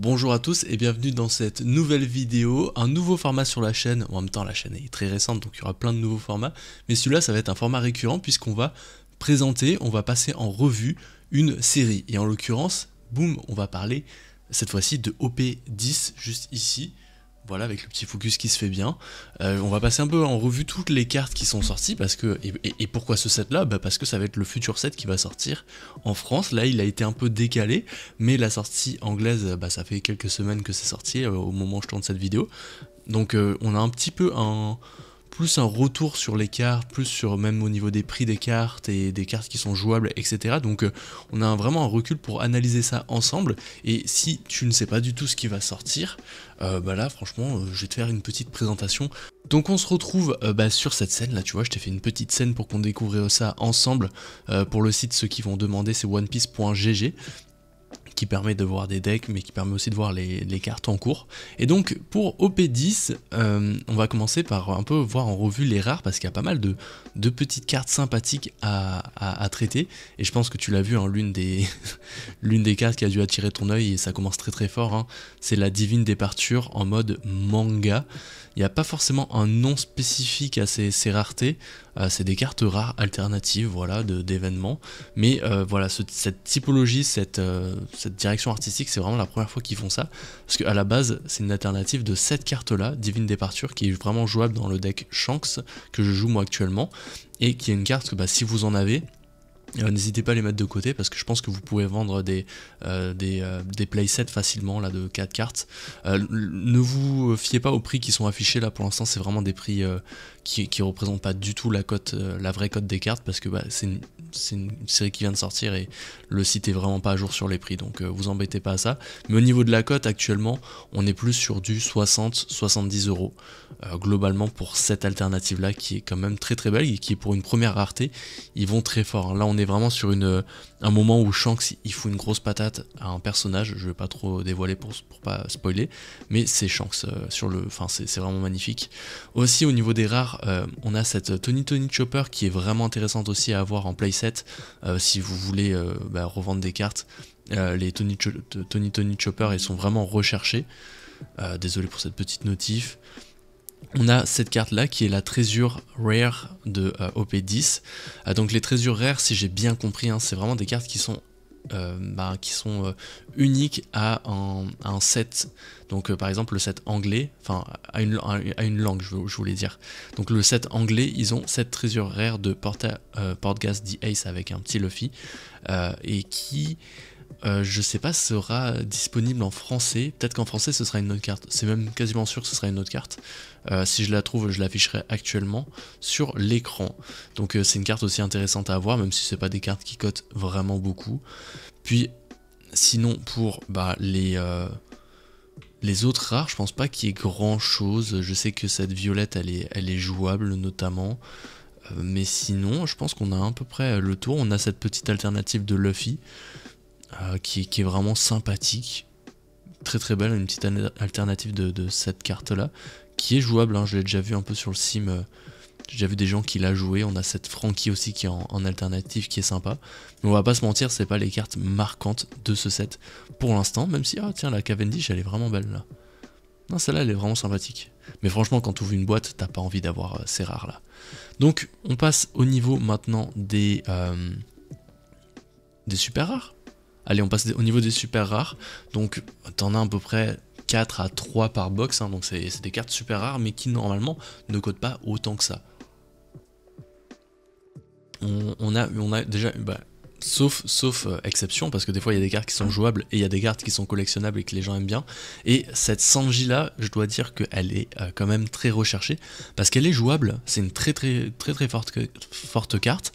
Bonjour à tous et bienvenue dans cette nouvelle vidéo, un nouveau format sur la chaîne. En même temps la chaîne est très récente donc il y aura plein de nouveaux formats, mais celui-là ça va être un format récurrent puisqu'on va présenter, on va passer en revue une série. Et en l'occurrence, boum, on va parler cette fois-ci de OP10 juste ici. Voilà, avec le petit focus qui se fait bien. On va passer un peu en revue toutes les cartes qui sont sorties, parce que et pourquoi ce set là, parce que ça va être le futur set qui va sortir en France. Là il a été un peu décalé, mais la sortie anglaise, ça fait quelques semaines que c'est sorti au moment où je tourne cette vidéo. Donc on a un petit peu plus un retour sur les cartes, plus sur même au niveau des prix des cartes et des cartes qui sont jouables, etc. Donc on a vraiment un recul pour analyser ça ensemble. Et si tu ne sais pas du tout ce qui va sortir, là franchement je vais te faire une petite présentation. Donc on se retrouve sur cette scène là, tu vois, je t'ai fait une petite scène pour qu'on découvre ça ensemble. Pour le site, ceux qui vont demander, c'est onepiece.gg, qui permet de voir des decks, mais qui permet aussi de voir les cartes en cours. Et donc pour OP10, on va commencer par un peu voir en revue les rares, parce qu'il y a pas mal de petites cartes sympathiques à traiter. Et je pense que tu l'as vu, hein, l'une des cartes qui a dû attirer ton œil, et ça commence très très fort, hein, c'est la Divine Departure en mode manga. Il n'y a pas forcément un nom spécifique à ces raretés, c'est des cartes rares alternatives, voilà, d'événements. Mais voilà, cette typologie, cette direction artistique, c'est vraiment la première fois qu'ils font ça. Parce qu'à la base, c'est une alternative de cette carte-là, Divine Departure, qui est vraiment jouable dans le deck Shanks, que je joue moi actuellement. Et qui est une carte que si vous en avez, n'hésitez pas à les mettre de côté, parce que je pense que vous pouvez vendre des playsets facilement là, de 4 cartes. Ne vous fiez pas aux prix qui sont affichés là pour l'instant, c'est vraiment des prix qui représentent pas du tout la cote, la vraie cote des cartes, parce que c'est une série qui vient de sortir et le site est vraiment pas à jour sur les prix, donc vous embêtez pas à ça. Mais au niveau de la cote, actuellement on est plus sur du 60-70 euros globalement pour cette alternative là, qui est quand même très très belle et qui est pour une première rareté. Ils vont très fort, hein. Là on est vraiment sur un moment où Shanks il fout une grosse patate à un personnage. Je vais pas trop dévoiler pour pas spoiler, mais c'est Shanks c'est vraiment magnifique. Aussi au niveau des rares, on a cette Tony Chopper qui est vraiment intéressante aussi à avoir en playset si vous voulez revendre des cartes. Les Tony Chopper, ils sont vraiment recherchés. Désolé pour cette petite notif. On a cette carte là qui est la trésure rare de OP10. Donc les trésures rares, si j'ai bien compris, hein, c'est vraiment des cartes qui sont uniques à un set. Donc par exemple le set anglais, enfin à une langue je voulais dire. Donc le set anglais, ils ont cette trésure rare de Portgas the Ace avec un petit Luffy et qui je sais pas sera disponible en français. Peut-être qu'en français ce sera une autre carte, c'est même quasiment sûr que ce sera une autre carte. Si je la trouve, je l'afficherai actuellement sur l'écran. Donc c'est une carte aussi intéressante à avoir, même si c'est pas des cartes qui cotent vraiment beaucoup. Puis sinon pour les autres rares, je pense pas qu'il y ait grand chose. Je sais que cette violette elle est jouable notamment. Mais sinon je pense qu'on a à peu près le tour. On a cette petite alternative de Luffy qui est vraiment sympathique, très très belle, une petite alternative de cette carte là, qui est jouable, hein. Je l'ai déjà vu un peu sur le sim, j'ai déjà vu des gens qui l'a joué. On a cette Frankie aussi qui est en alternative, qui est sympa, mais on va pas se mentir, c'est pas les cartes marquantes de ce set pour l'instant, même si, tiens, la Cavendish elle est vraiment belle là. Non, celle-là elle est vraiment sympathique, mais franchement quand tu ouvres une boîte, t'as pas envie d'avoir ces rares là. Donc on passe au niveau maintenant des super rares. Allez, on passe au niveau des super rares. Donc, t'en as à peu près 4 à 3 par box. Hein, donc, c'est des cartes super rares, mais qui normalement ne codent pas autant que ça. On a déjà, sauf exception, parce que des fois il y a des cartes qui sont jouables et il y a des cartes qui sont collectionnables et que les gens aiment bien. Et cette Sanji là, je dois dire qu'elle est quand même très recherchée, parce qu'elle est jouable. C'est une très forte carte,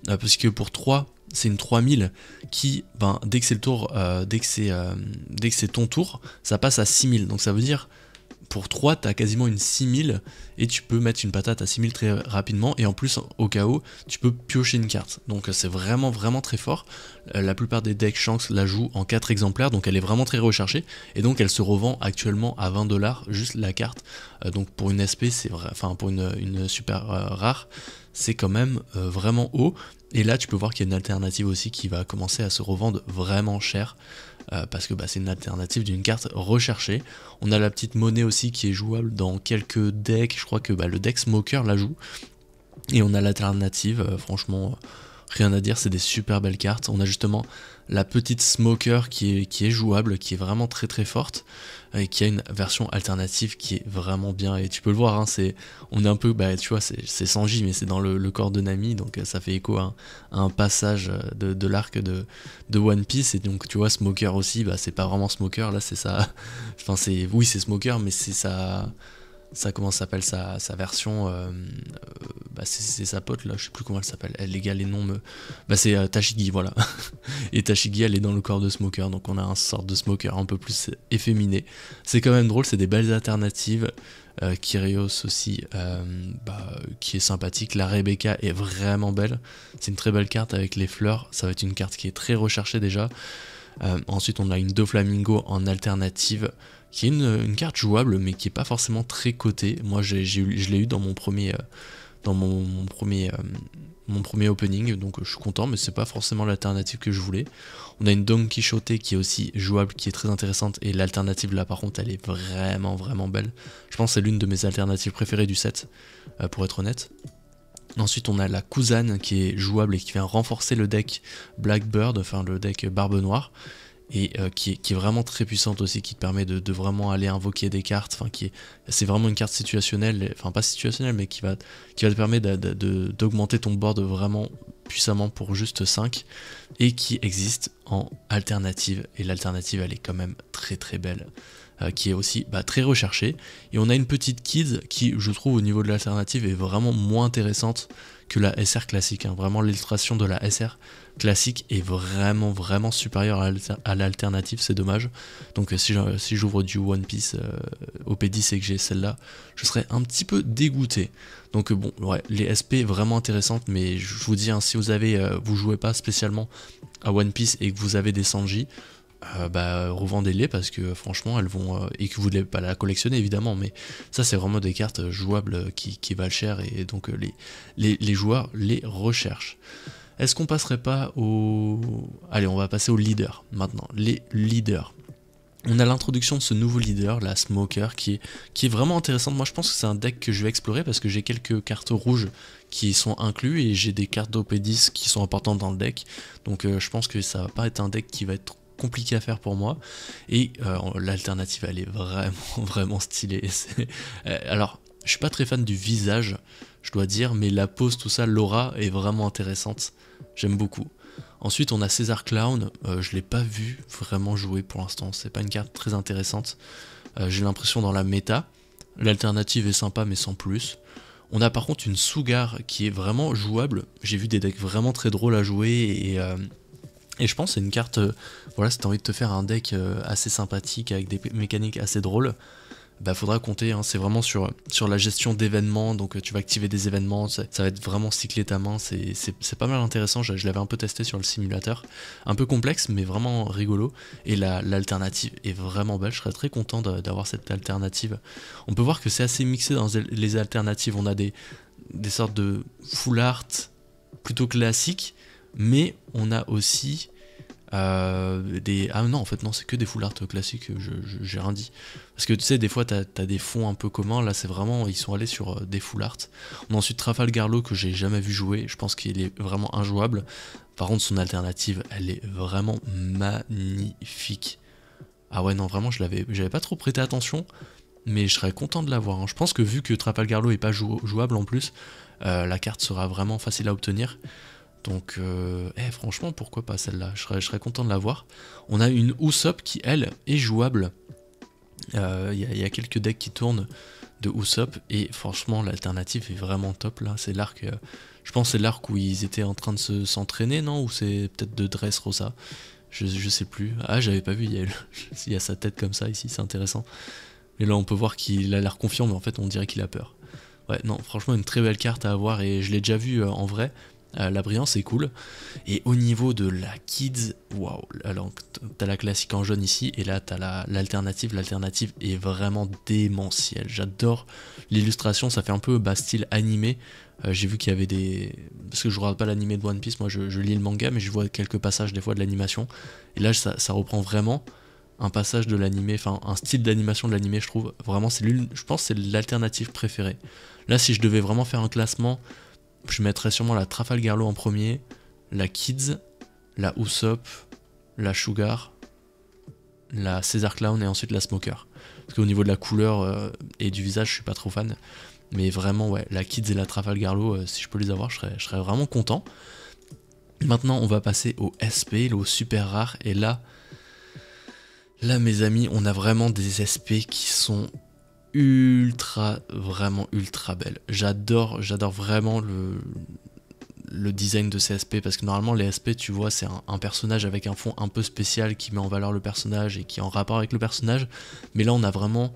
parce que pour 3, c'est une 3000 qui, dès que c'est le tour, dès que c'est ton tour, ça passe à 6000. Donc ça veut dire, pour 3, t'as quasiment une 6000 et tu peux mettre une patate à 6000 très rapidement, et en plus au cas où tu peux piocher une carte. Donc c'est vraiment très fort. La plupart des decks Shanks la jouent en 4 exemplaires, donc elle est vraiment très recherchée, et donc elle se revend actuellement à 20 $, juste la carte. Donc pour une SP, c'est vrai, enfin pour une super rare, c'est quand même vraiment haut. Et là tu peux voir qu'il y a une alternative aussi qui va commencer à se revendre vraiment cher. parce que c'est une alternative d'une carte recherchée. On a la petite monnaie aussi qui est jouable dans quelques decks, je crois que le deck Smoker la joue. Et on a l'alternative, franchement, rien à dire, c'est des super belles cartes. On a justement la petite Smoker qui est jouable, qui est vraiment très très forte, et qui a une version alternative qui est vraiment bien. Et tu peux le voir, hein, on est un peu, tu vois, c'est Sanji, mais c'est dans le corps de Nami, donc ça fait écho à un passage de l'arc de One Piece. Et donc tu vois, Smoker aussi, c'est pas vraiment Smoker, là c'est ça. Enfin, oui, c'est Smoker, mais c'est ça comment ça s'appelle sa version c'est sa pote là, je sais plus comment elle s'appelle, les gars les noms c'est Tashigi, voilà. Et Tashigi elle est dans le corps de Smoker, donc on a un sort de Smoker un peu plus efféminé. C'est quand même drôle, c'est des belles alternatives. Kyrios aussi qui est sympathique. La Rebecca est vraiment belle, c'est une très belle carte avec les fleurs, ça va être une carte qui est très recherchée déjà. Ensuite on a une Doflamingo en alternative qui est une carte jouable mais qui est pas forcément très cotée. Moi je l'ai eu dans mon premier mon premier opening, donc je suis content, mais c'est pas forcément l'alternative que je voulais. On a une Don Quichotte qui est aussi jouable, qui est très intéressante, et l'alternative là par contre elle est vraiment vraiment belle. Je pense que c'est l'une de mes alternatives préférées du set, pour être honnête. Ensuite on a la Kuzan qui est jouable et qui vient renforcer le deck Blackbird, enfin le deck Barbe Noire, et qui est vraiment très puissante aussi, qui te permet de vraiment aller invoquer des cartes, enfin c'est vraiment une carte situationnelle, enfin pas situationnelle, mais qui va te permettre d'augmenter ton board vraiment puissamment pour juste 5, et qui existe en alternative, et l'alternative elle est quand même très très belle, qui est aussi très recherchée. Et on a une petite Kid qui, je trouve, au niveau de l'alternative est vraiment moins intéressante que la SR classique, hein. Vraiment l'illustration de la SR classique est vraiment vraiment supérieure à l'alternative, c'est dommage. Donc si j'ouvre du One Piece au P10 et que j'ai celle-là, je serais un petit peu dégoûté. Donc bon, ouais, les SP vraiment intéressantes, mais je vous dis, hein, si vous jouez pas spécialement à One Piece et que vous avez des Sanji, revendez-les, parce que franchement elles vont, et que vous ne voulez pas la collectionner évidemment, mais ça c'est vraiment des cartes jouables qui valent cher, et donc les joueurs les recherchent. Est-ce qu'on passerait pas allez, on va passer aux leaders maintenant. Les leaders, on a l'introduction de ce nouveau leader, la Smoker, qui est vraiment intéressante. Moi je pense que c'est un deck que je vais explorer, parce que j'ai quelques cartes rouges qui sont inclus, et j'ai des cartes d'OP10 qui sont importantes dans le deck, donc je pense que ça va pas être un deck qui va être compliqué à faire pour moi. Et l'alternative elle est vraiment vraiment stylée. Alors je suis pas très fan du visage, je dois dire, mais la pose, tout ça, l'aura est vraiment intéressante, j'aime beaucoup. Ensuite on a César Clown, je l'ai pas vu vraiment jouer pour l'instant, c'est pas une carte très intéressante, j'ai l'impression dans la méta. L'alternative est sympa mais sans plus. On a par contre une Sugar qui est vraiment jouable, j'ai vu des decks vraiment très drôles à jouer, et je pense que c'est une carte, voilà, si t'as envie de te faire un deck assez sympathique avec des mécaniques assez drôles, faudra compter, hein, c'est vraiment sur la gestion d'événements, donc tu vas activer des événements, ça va être vraiment cycler ta main, c'est pas mal intéressant, je l'avais un peu testé sur le simulateur, un peu complexe mais vraiment rigolo, et l'alternative est vraiment belle, je serais très content d'avoir cette alternative. On peut voir que c'est assez mixé dans les alternatives, on a des sortes de full art plutôt classiques, mais on a aussi ah non, en fait non, c'est que des full art classiques, j'ai rien dit, parce que tu sais, des fois t'as des fonds un peu communs, là c'est vraiment, ils sont allés sur des full art. On a ensuite Trafalgar Law, que j'ai jamais vu jouer, je pense qu'il est vraiment injouable. Par contre son alternative elle est vraiment magnifique. Ah ouais non, vraiment j'avais pas trop prêté attention, mais je serais content de l'avoir, hein. Je pense que vu que Trafalgar Law est pas jouable en plus, la carte sera vraiment facile à obtenir. Donc franchement pourquoi pas celle-là, je serais content de l'avoir. On a une Usopp qui elle est jouable, il y a quelques decks qui tournent de Usopp, et franchement l'alternative est vraiment top là. C'est l'arc, je pense que c'est l'arc où ils étaient en train de s'entraîner, non, ou c'est peut-être de Dressrosa, je sais plus. Ah j'avais pas vu, il y a sa tête comme ça ici, c'est intéressant. Et là on peut voir qu'il a l'air confiant, mais en fait on dirait qu'il a peur. Ouais non, franchement une très belle carte à avoir, et je l'ai déjà vu en vrai. La brillance est cool. Et au niveau de la Kids, waouh, alors t'as la classique en jaune ici, et là t'as l'alternative. L'alternative est vraiment démentielle. J'adore l'illustration, ça fait un peu style animé. J'ai vu qu'il y avait des... Parce que je regarde pas l'animé de One Piece, moi je lis le manga, mais je vois quelques passages des fois de l'animation. Et là ça reprend vraiment un passage de l'animé, enfin un style d'animation de l'animé, je trouve. Vraiment, je pense que c'est l'alternative préférée. Là, si je devais vraiment faire un classement, je mettrais sûrement la Trafalgar Law en premier, la Kids, la Usopp, la Sugar, la Caesar Clown et ensuite la Smoker. Parce qu'au niveau de la couleur et du visage, je suis pas trop fan. Mais vraiment, ouais, la Kids et la Trafalgar Law, si je peux les avoir, je serais vraiment content. Maintenant, on va passer au SP, le super rare. Et là, mes amis, on a vraiment des SP qui sont vraiment ultra belles. J'adore vraiment le design de ces SP, parce que normalement les SP, tu vois, c'est un personnage avec un fond un peu spécial qui met en valeur le personnage et qui est en rapport avec le personnage, mais là on a vraiment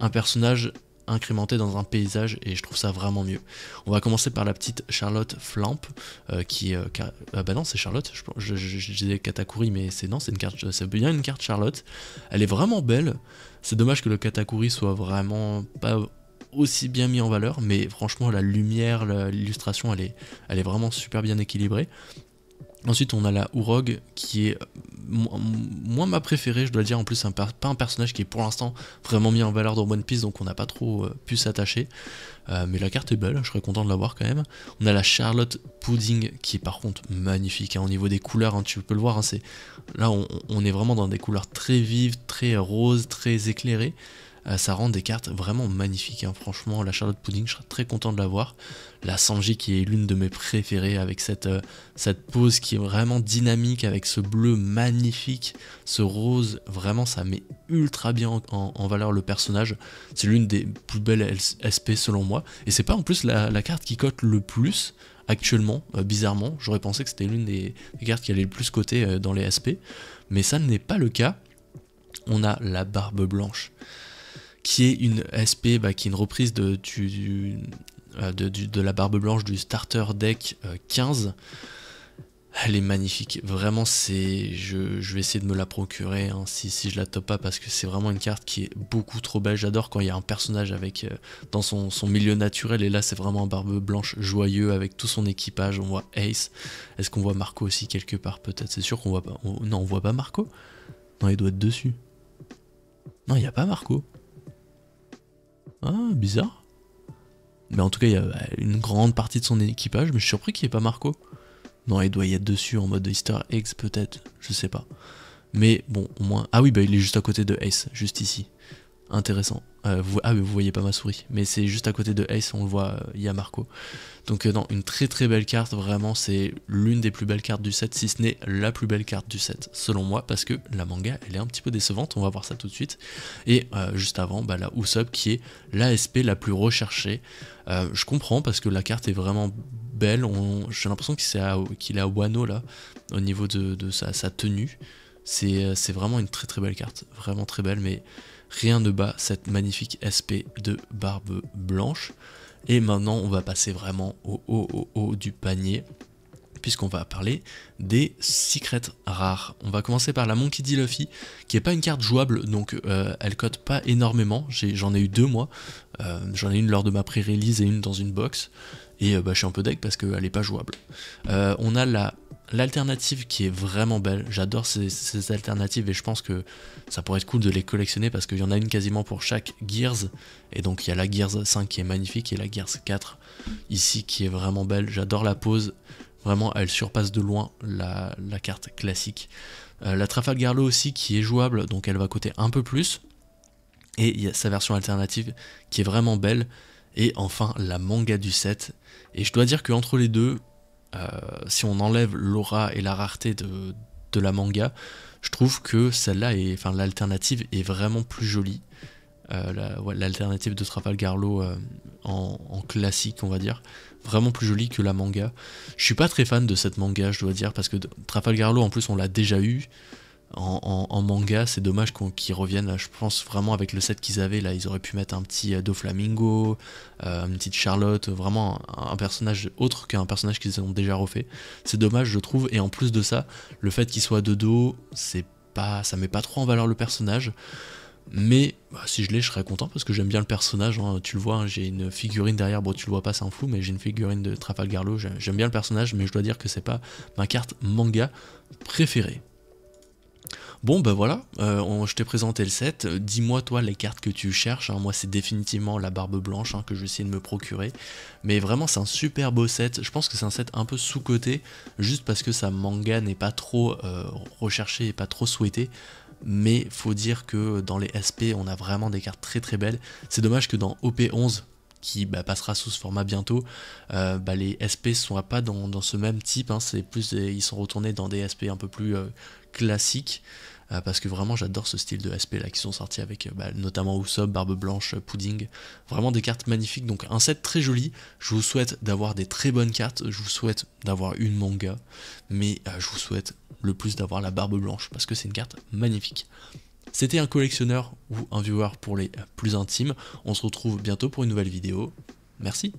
un personnage incrémenté dans un paysage et je trouve ça vraiment mieux. On va commencer par la petite Charlotte Flamp qui est... ah bah non, c'est Charlotte, je disais Katakuri, mais c'est bien une carte Charlotte. Elle est vraiment belle. C'est dommage que le Katakuri soit vraiment pas aussi bien mis en valeur, mais franchement la lumière, l'illustration, elle est vraiment super bien équilibrée. Ensuite on a la Urog qui est moi ma préférée, je dois dire. En plus c'est pas un personnage qui est pour l'instant vraiment mis en valeur dans One Piece, donc on n'a pas trop pu s'attacher, mais la carte est belle, je serais content de l'avoir quand même. On a la Charlotte Pudding qui est par contre magnifique, hein, au niveau des couleurs, hein, tu peux le voir, hein, là on est vraiment dans des couleurs très vives, très roses, très éclairées. Ça rend des cartes vraiment magnifiques, hein. Franchement la Charlotte Pudding, je serais très content de l'avoir. La Sanji qui est l'une de mes préférées, avec cette pose qui est vraiment dynamique, avec ce bleu magnifique, ce rose, vraiment ça met ultra bien en valeur le personnage. C'est l'une des plus belles SP selon moi, et c'est pas en plus la carte qui cote le plus actuellement, bizarrement. J'aurais pensé que c'était l'une des cartes qui allait le plus coter dans les SP, mais ça n'est pas le cas. On a la Barbe Blanche, qui est une SP, qui est une reprise de la Barbe Blanche du starter deck 15. Elle est magnifique, vraiment. Je vais essayer de me la procurer, hein, si je la top pas, parce que c'est vraiment une carte qui est beaucoup trop belle. J'adore quand il y a un personnage avec dans son milieu naturel, et là c'est vraiment un Barbe Blanche joyeux avec tout son équipage. On voit Ace, est-ce qu'on voit Marco aussi quelque part? Peut-être, c'est sûr qu'on voit pas. Non, on voit pas Marco. Non, il doit être dessus. Non, il n'y a pas Marco. Ah, bizarre. Mais en tout cas, il y a une grande partie de son équipage, mais je suis surpris qu'il n'y ait pas Marco. Non, il doit y être dessus en mode Easter eggs peut-être, je sais pas. Mais bon, au moins... Ah oui, il est juste à côté de Ace, juste ici. Intéressant. Mais vous voyez pas ma souris, mais c'est juste à côté de Ace, on le voit, il y a Marco. Donc non, une très très belle carte, vraiment, c'est l'une des plus belles cartes du set, si ce n'est la plus belle carte du set, selon moi, parce que la manga, elle est un petit peu décevante, on va voir ça tout de suite. Et juste avant, la Usopp, qui est l'ASP la plus recherchée. Je comprends, parce que la carte est vraiment belle, j'ai l'impression qu'il est à Wano, là, au niveau de sa tenue. C'est vraiment une très très belle carte, vraiment très belle, mais rien ne bat cette magnifique SP de Barbe Blanche. Et maintenant on va passer vraiment au haut du panier, puisqu'on va parler des secrets rares. On va commencer par la Monkey D. Luffy, qui est pas une carte jouable, donc elle cote pas énormément. J'en ai eu deux moi, j'en ai une lors de ma pré-release et une dans une box, et je suis un peu deg parce qu'elle est pas jouable. On a l'alternative qui est vraiment belle, j'adore ces alternatives, et je pense que ça pourrait être cool de les collectionner, parce qu'il y en a une quasiment pour chaque Gears, et donc il y a la Gears 5 qui est magnifique, et la Gears 4 ici qui est vraiment belle. J'adore la pose, vraiment elle surpasse de loin la carte classique. La Trafalgar Law aussi qui est jouable, donc elle va coûter un peu plus, et il y a sa version alternative qui est vraiment belle. Et enfin la manga du set, et je dois dire qu'entre les deux, si on enlève l'aura et la rareté de la manga, je trouve que celle-là, l'alternative est vraiment plus jolie. L'alternative de Trafalgar Law en classique, on va dire, vraiment plus jolie que la manga. Je suis pas très fan de cette manga, je dois dire, parce que Trafalgar Law en plus on l'a déjà eu. en manga. C'est dommage qu'ils reviennent là. Je pense vraiment avec le set qu'ils avaient là, ils auraient pu mettre un petit Doflamingo, une petite Charlotte, vraiment un personnage autre qu'un personnage qu'ils ont déjà refait. C'est dommage, je trouve. Et en plus de ça, le fait qu'il soit de dos, ça met pas trop en valeur le personnage. Mais si je l'ai, je serais content parce que j'aime bien le personnage, hein. Tu le vois, hein, j'ai une figurine derrière, bon tu le vois pas, c'est un flou, mais j'ai une figurine de Trafalgar Law, j'aime bien le personnage, mais je dois dire que c'est pas ma carte manga préférée. Bon bah voilà, je t'ai présenté le set, dis-moi toi les cartes que tu cherches, hein. Moi c'est définitivement la Barbe Blanche, hein, que je vais essayer de me procurer, mais vraiment c'est un super beau set, je pense que c'est un set un peu sous-coté, juste parce que sa manga n'est pas trop recherché et pas trop souhaité, mais faut dire que dans les SP on a vraiment des cartes très très belles. C'est dommage que dans OP11 qui passera sous ce format bientôt, les SP ne sont pas dans ce même type, hein. C'est plus ils sont retournés dans des SP un peu plus classiques, parce que vraiment j'adore ce style de SP là qui sont sortis avec notamment Usopp, Barbe Blanche, Pudding, vraiment des cartes magnifiques, donc un set très joli. Je vous souhaite d'avoir des très bonnes cartes, je vous souhaite d'avoir une manga, mais je vous souhaite le plus d'avoir la Barbe Blanche parce que c'est une carte magnifique. C'était un collectionneur ou un viewer pour les plus intimes. On se retrouve bientôt pour une nouvelle vidéo. Merci.